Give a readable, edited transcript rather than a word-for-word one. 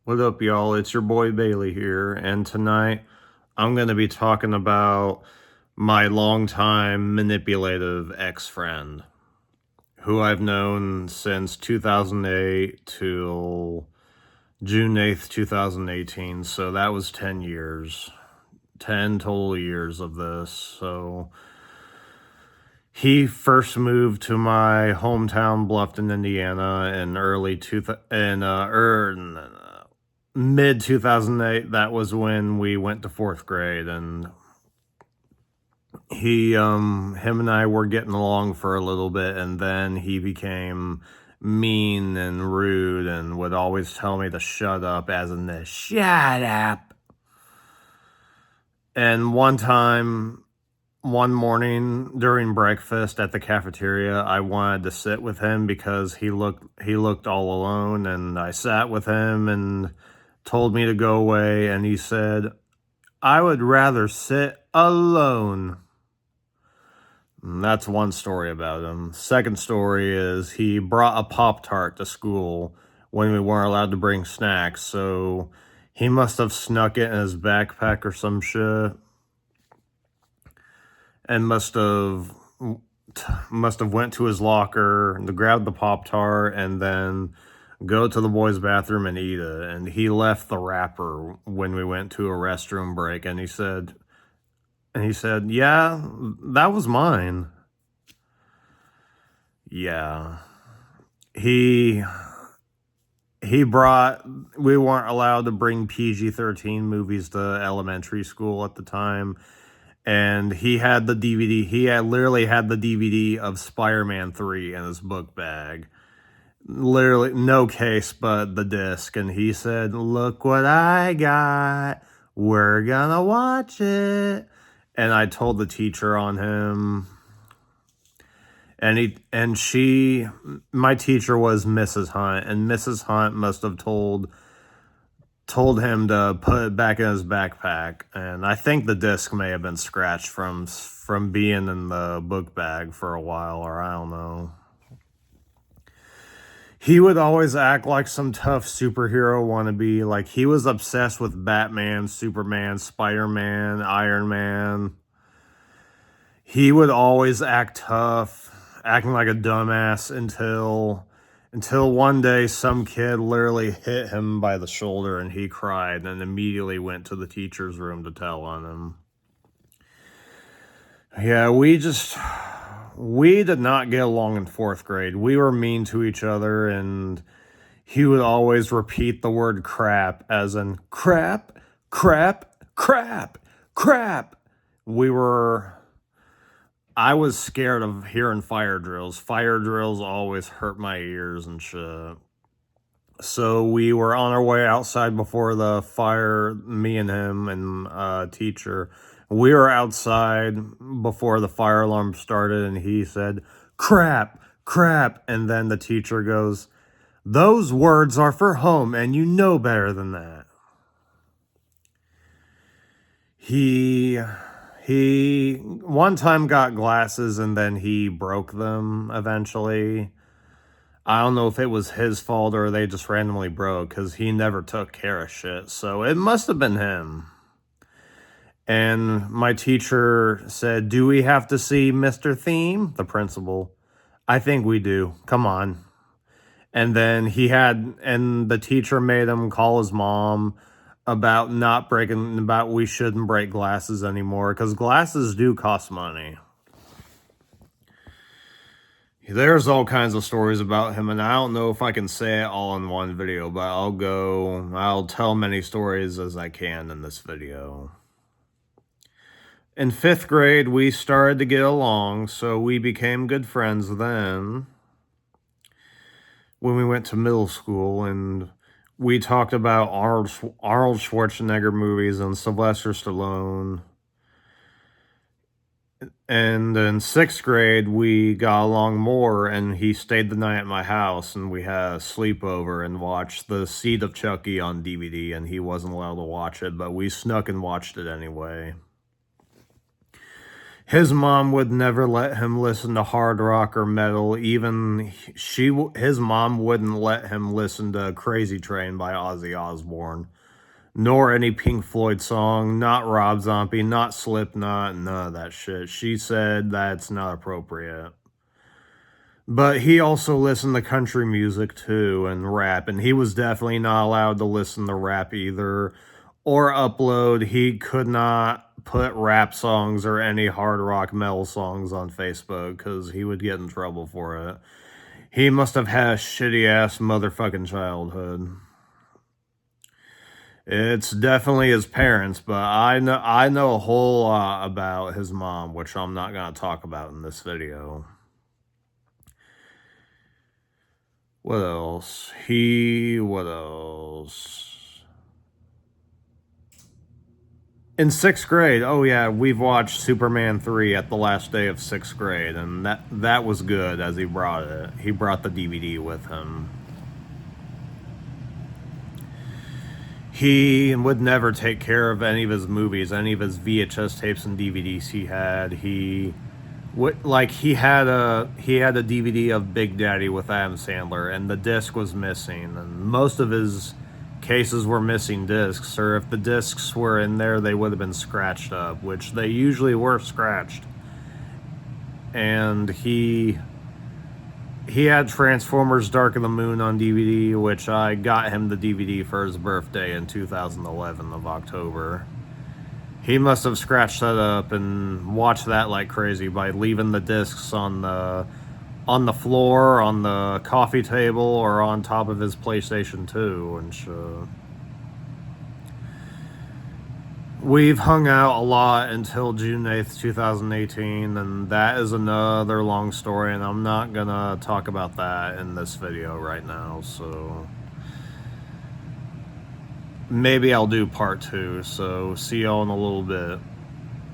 What up, y'all? It's your boy Bailey here, and tonight I'm going to be talking about my longtime manipulative ex-friend, who I've known since 2008 till June 8th, 2018. So that was 10 years, 10 total years of this. So he first moved to my hometown, Bluffton, Indiana, in mid 2008. That was when we went to fourth grade, and him and I were getting along for a little bit, and then he became mean and rude, and would always tell me to shut up, as in this, shut up. And one morning during breakfast at the cafeteria, I wanted to sit with him because he looked all alone, and I sat with him and told me to go away, and he said, "I would rather sit alone." And that's one story about him. Second story is he brought a Pop-Tart to school when we weren't allowed to bring snacks, so he must have snuck it in his backpack or some shit, and must have went to his locker to grab the Pop-Tart and then go to the boys' bathroom and eat it. And he left the wrapper when we went to a restroom break, and he said, "Yeah, that was mine." Yeah. He we weren't allowed to bring PG-13 movies to elementary school at the time, and he had the DVD. He had literally had the DVD of Spider-Man 3 in his book bag. Literally no case but the disc, and he said, "Look what I got. We're gonna watch it." And I told the teacher on him. My teacher was Mrs. Hunt, and Mrs. Hunt must have told him to put it back in his backpack. And I think the disc may have been scratched from being in the book bag for a while, or I don't know. He would always act like some tough superhero wannabe. Like, he was obsessed with Batman, Superman, Spider-Man, Iron Man. He would always act tough, acting like a dumbass until one day some kid literally hit him by the shoulder, and he cried and immediately went to the teacher's room to tell on him. Yeah, we did not get along in fourth grade. We were mean to each other, and he would always repeat the word crap, as in crap, crap, crap, crap. I was scared of hearing fire drills. Fire drills always hurt my ears and shit. So we were on our way outside before the fire, me and him and teacher. We were outside before the fire alarm started, and he said, "Crap, crap." And then the teacher goes, "Those words are for home, and you know better than that." He one time got glasses, and then he broke them eventually. I don't know if it was his fault or they just randomly broke, because he never took care of shit. So it must have been him. And my teacher said, "Do we have to see Mr. Theme?" The principal. "I think we do. Come on." And then the teacher made him call his mom about we shouldn't break glasses anymore, because glasses do cost money. There's all kinds of stories about him, and I don't know if I can say it all in one video, but I'll tell many stories as I can in this video. In fifth grade, we started to get along, so we became good friends then. When we went to middle school, and we talked about Arnold Schwarzenegger movies and Sylvester Stallone. And in sixth grade, we got along more, and he stayed the night at my house, and we had a sleepover and watched The Seed of Chucky on DVD, and he wasn't allowed to watch it, but we snuck and watched it anyway. His mom would never let him listen to hard rock or metal. Even his mom wouldn't let him listen to Crazy Train by Ozzy Osbourne, nor any Pink Floyd song, not Rob Zombie, not Slipknot, none of that shit. She said that's not appropriate. But he also listened to country music too and rap, and he was definitely not allowed to listen to rap either or upload. He could not put rap songs or any hard rock metal songs on Facebook because he would get in trouble for it. He must have had a shitty ass motherfucking childhood. It's definitely his parents, but I know a whole lot about his mom, which I'm not gonna talk about in this video. What else? What else? In 6th grade, oh yeah, we've watched Superman 3 at the last day of 6th grade, and that was good as he brought it. He brought the DVD with him. He would never take care of any of his movies, any of his VHS tapes and DVDs he had. He had a DVD of Big Daddy with Adam Sandler, and the disc was missing, and most of his cases were missing discs, or if the discs were in there, they would have been scratched up, which they usually were scratched. And he had Transformers Dark of the Moon on DVD, which I got him the DVD for his birthday in 2011 of October. He must have scratched that up and watched that like crazy by leaving the discs on the floor, on the coffee table, or on top of his PlayStation 2 and shit. We've hung out a lot until June 8th, 2018, and that is another long story, and I'm not gonna talk about that in this video right now, so maybe I'll do part 2, so see y'all in a little bit.